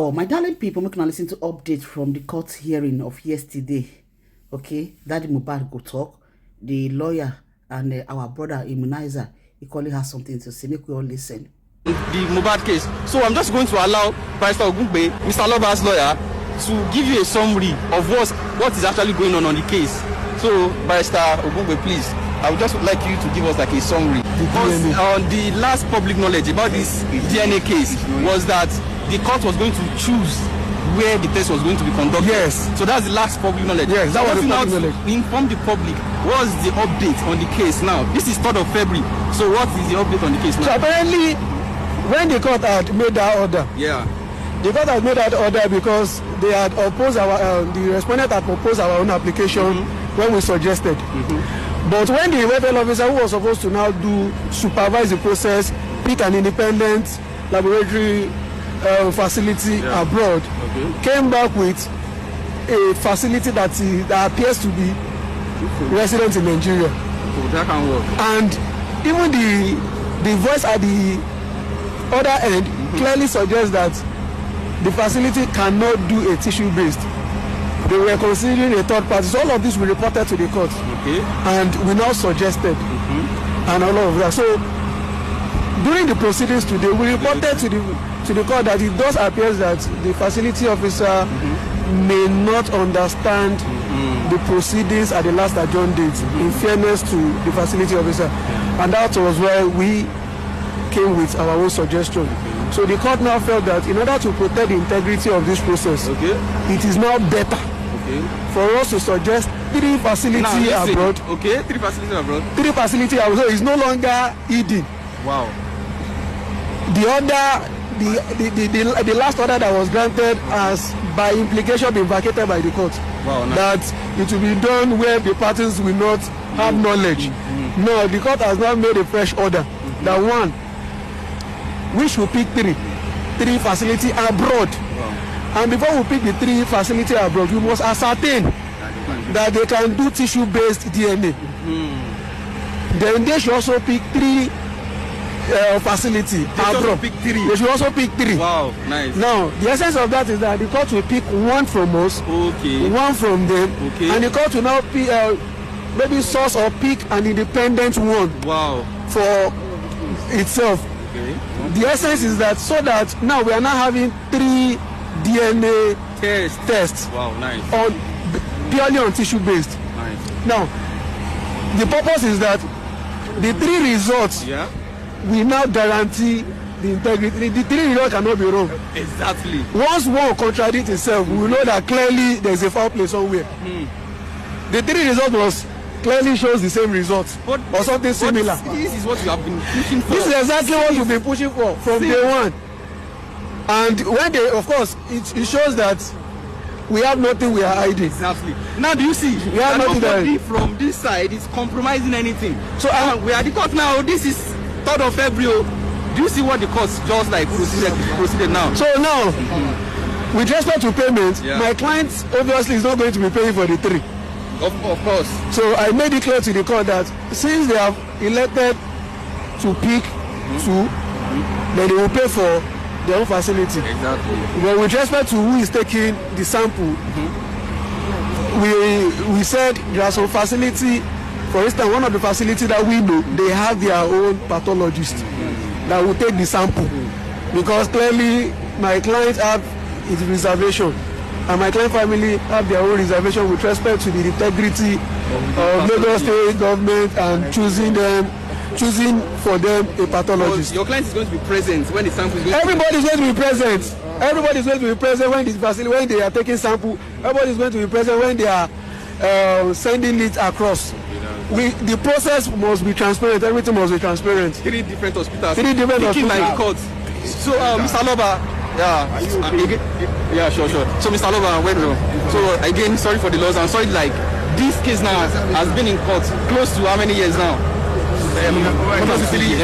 Wow, my darling people, we can listen to update from the court hearing of yesterday. Okay, Daddy Mohbad go talk. The lawyer and our brother Immunizer equally has something to say. Make we all listen. The Mohbad case. So I'm just going to allow Pastor Ogungbe, Mr. Loba's lawyer, to give you a summary of what is actually going on the case. So, Pastor Ogungbe, please, I would just like you to give us like a summary. Because the last public knowledge about this DNA case was that the court was going to choose where the test was going to be conducted. Yes. So that's the last public knowledge. Yes, that was the public knowledge. Inform the public. What's the update on the case now? This is 3rd of February. So what is the update on the case now? So apparently, when the court had made that order, the court had made that order because they had opposed the respondent had proposed our own application when we suggested. But when the welfare officer who was supposed to now supervise the process, pick an independent laboratory facility abroad, came back with a facility that appears to be resident in Nigeria. So that can work. And even the voice at the other end clearly suggests that the facility cannot do a tissue-based. They were considering a third party. So all of this we reported to the court. And we now suggested and all of that. So during the proceedings today, we reported to the court that it does appear that the facility officer may not understand the proceedings at the last adjourned date, in fairness to the facility officer. And that was why we came with our own suggestion. So the court now felt that in order to protect the integrity of this process, it is now better for us to suggest 3 facilities abroad. 3 facilities abroad. 3 facilities abroad. So it's no longer hidden. Wow. The order, the last order that was granted has, by implication, been vacated by the court. Wow, nice. That it will be done where the parties will not have knowledge. No, the court has now made a fresh order. That one, we should pick 3 facilities abroad. And before we pick the 3 facilities abroad, we must ascertain that they can do tissue-based DNA. Then they should also pick 3 facility abroad. They should also pick 3. Wow, nice. Now, the essence of that is that the court will pick 1 from us, 1 from them, and the court will now pick, maybe source or pick an independent one for itself. The essence is that so that now we are now having 3 DNA tests purely on tissue based. Now, the purpose is that the 3 results we now guarantee the integrity. The 3 results cannot be wrong. Exactly. Once one contradicts itself, we will know that clearly there is a foul play somewhere. The 3 results clearly shows the same results or something similar. This is what you have been pushing for. This is exactly what we've been pushing for from day one. And when they, of course, it shows that we have nothing we are hiding. Exactly. Now do you see? We have nothing nobody from this side is compromising anything. So we are the court now. This is 3rd of February. Do you see what the court just like proceeded now? So now, with respect to payment, my client obviously is not going to be paying for the 3. Of course. So I made it clear to the court that since they have elected to pick 2, then they will pay for their own facility. Exactly. But with respect to who is taking the sample, we said there are some facility. For instance, one of the facilities that we know, they have their own pathologist that will take the sample, because clearly my client have his reservation, and my client family have their own reservation with respect to the integrity of Lagos State government and choosing for them a pathologist. Your client is going to be present when the sample is going Everybody is going to be present. Everybody is going to be present when they are taking sample. Everybody is going to be present when they are sending it across. The process must be transparent. Everything must be transparent. 3 different hospitals. 3 different hospitals. Like courts. So, Mr. Loba, sure. So, Mr. Loba, so again, sorry for the loss. I'm sorry, like this case now has been in court close to how many years now?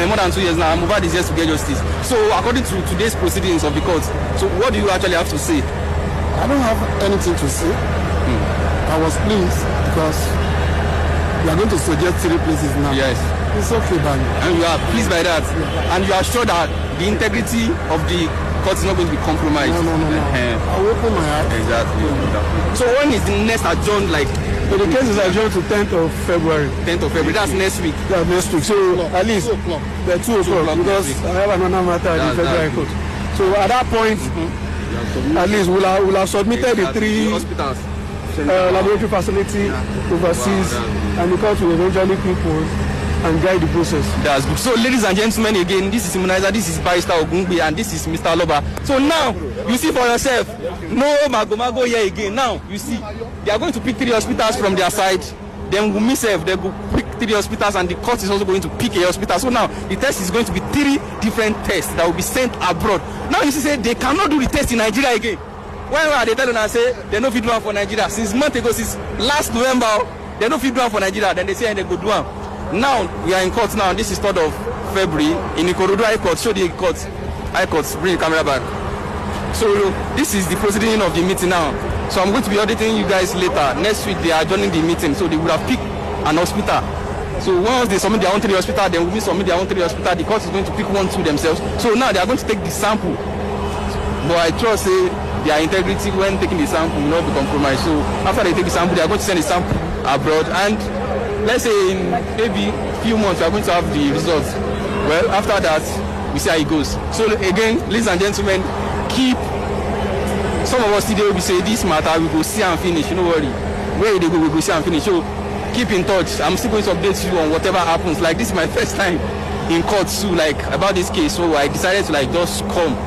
More than 2 years now. Mohbad is here to get justice. So, according to today's proceedings of the court, so what do you actually have to say? I don't have anything to say. I was pleased because we are going to suggest 3 places now. Yes. It's okay, Bani. And you are pleased by that. And you are sure that the integrity of the court is not going to be compromised. No. I will open my eyes. Exactly. So when is the next adjourned, like? So the case is adjourned to 10th of February. 10th of February, that's next week. That's next week. So at least 2 o'clock. the 2 o'clock because I have another matter in February court. So at that point, at least we'll have submitted the 3 hospitals. laboratory facility overseas, and the court will eventually propose and guide the process. That's good. So, ladies and gentlemen, again, this is Immunizer, this is Barrister Ogungbe, and this is Mr. Loba. So now, you see for yourself, no mago here again. Now, you see, they are going to pick 3 hospitals from their side. Then Wumi they go pick 3 hospitals, and the court is also going to pick a hospital. So now, the test is going to be 3 different tests that will be sent abroad. Now, you see, say they cannot do the test in Nigeria again. When are they telling us, say, they no fit do one for Nigeria? Since month ago, since last November, they no fit do one for Nigeria. Then they say, and they go do one. Now, we are in court now. This is 3rd of February in Ikorodu High Court. Show the court. High Court, bring the camera back. So, this is the proceeding of the meeting now. So, I'm going to be auditing you guys later. Next week, they are adjourning the meeting. So, they would have picked an hospital. So, once they submit their own 3 hospital, then we submit their own 3 hospital. The court is going to pick 1, 2 themselves. So, now they are going to take the sample. But I trust, their integrity when taking the sample will not be compromised. So, after they take the sample, they are going to send the sample abroad. And let's say in maybe a few months we are going to have the results. Well, after that, we see how it goes. So again, ladies and gentlemen, keep some of us today will be say this matter we go see and finish. You know worry. Where they go, we go see and finish. So keep in touch. I'm still going to update you on whatever happens. Like this is my first time in court too, like about this case. So I decided to like just come.